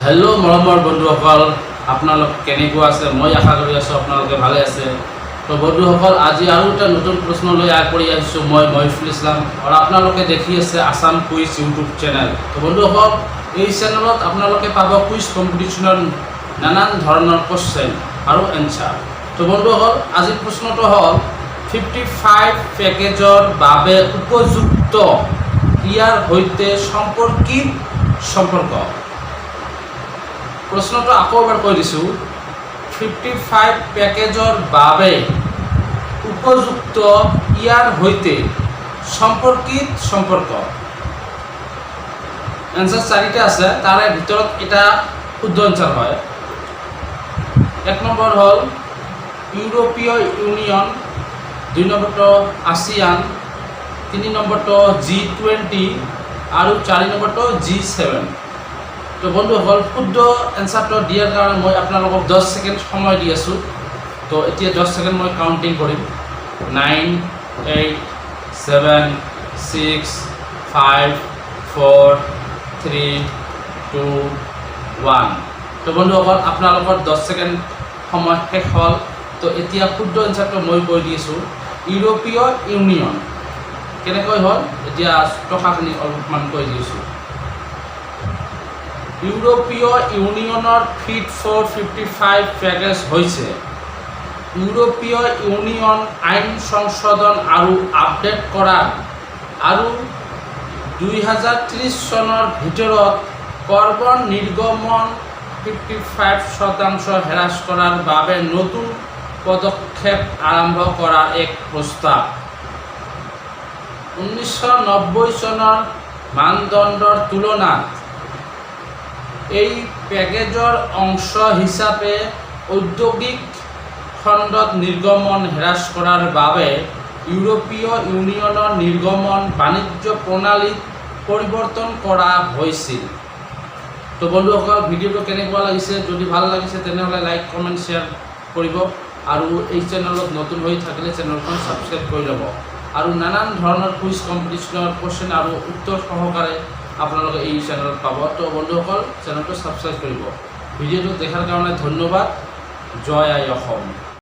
Hello मरমৰ বন্ধুসকল আপোনালোক কেনেকুৱা আছে মই আশা কৰি আছো আপোনালোকে ভালে আছে তো বন্ধুসকল আজি আৰু এটা নতুন প্ৰশ্ন লৈ আগবাঢ়ি আহিছো মই মহিফুল ইছলাম আৰু আপোনালোকে দেখি আছে আসাম কুইজ ইউটিউব চেনেল তো বন্ধুসকল এই চেনেলত আপোনালোকে পাব কুইজ কম্পিটিশনৰ নানান ধৰণৰ কোৱেশ্চন আৰু এনসাৰ তো বন্ধুসকল আজি প্ৰশ্নটো হ'ল 55 পেকেজৰ বাবে উপযুক্ত ইয়াৰ হৈতে সম্পৰ্ক प्रश्नটো আকৌ এবাৰ কৈ দিছো 55 পেকেজৰ বাবে উপযুক্ত ইয়াৰ হৈতে সম্পৰ্ক आंसर চাৰিটা আছে তাৰে ভিতৰত এটা শুদ্ধ आंसर হয় এক নম্বৰ হল ইউৰোপীয় ইউনিয়ন দুই নম্বৰটো ASEAN তিনি নম্বৰটো G20 আৰু চাৰি নম্বৰটো G7 তো বন্ধুসকল শুদ্ধ এনসাৰটো দিয়াৰ কাৰণে মই আপোনালোকক 10 সেকেন্ড সময় দি আছো তো এতিয়া 10 সেকেন্ড মই কাউন্টিং কৰিম 9 8 7 6 5 4 3 2 1 তো বন্ধুসকল আপোনালোকৰ 10 সেকেন্ড সময় শেষ হ'ল তো এতিয়া শুদ্ধ এনসাৰটো মই কৈ দি আছো ইউৰোপীয় ইউনিয়ন কেনেকৈ হ'ল এতিয়া টকাখিনি অলপমান কৈ দিছো ইউৰোপীয় ইউনিয়নৰ ফিট ফৰ 55 পেকেজ হৈছে ইউৰোপীয় ইউনিয়ন আইন সংশোধন আৰু আপডেট কৰা আৰু 2030 চনৰ ভিতৰত কাৰ্বন নিৰ্গমন 55% হ্ৰাস কৰাৰ বাবে নতুন পদক্ষেপ আৰম্ভ কৰাৰ এক প্ৰস্তাৱ 1990 চনৰ মানদণ্ডৰ তুলনাত এই পেকেজৰ অংশ হিচাপে ঔদ্যোগিক খণ্ডত নিৰ্গমন হ্ৰাস কৰাৰ বাবে ইউৰোপীয় ইউনিয়নৰ নিৰ্গমন বাণিজ্য প্ৰণালীত পৰিৱৰ্তন কৰা হৈছিল তো বন্ধুসকল ভিডিঅ'টো কেনেকুৱা লাগিছে যদি ভাল লাগিছে তেনেহ'লে লাইক কমেণ্ট শ্বেয়াৰ কৰিব আৰু এই চেনেলত নতুন হৈ থাকিলে চেনেলখন সাবস্ক্ৰাইব কৰি ল'ব আৰু নানান ধৰণৰ কুইজ কম্পিটিশনৰ কোৱেশ্চন আৰু উত্তৰ সহকাৰে আপোনালোকে এই চেনেলত পাব তো বন্ধুসকল চেনেলটো সাবস্ক্ৰাইব কৰিব ভিডিঅ'টো দেখাৰ কাৰণে ধন্যবাদ জয় আই অসম।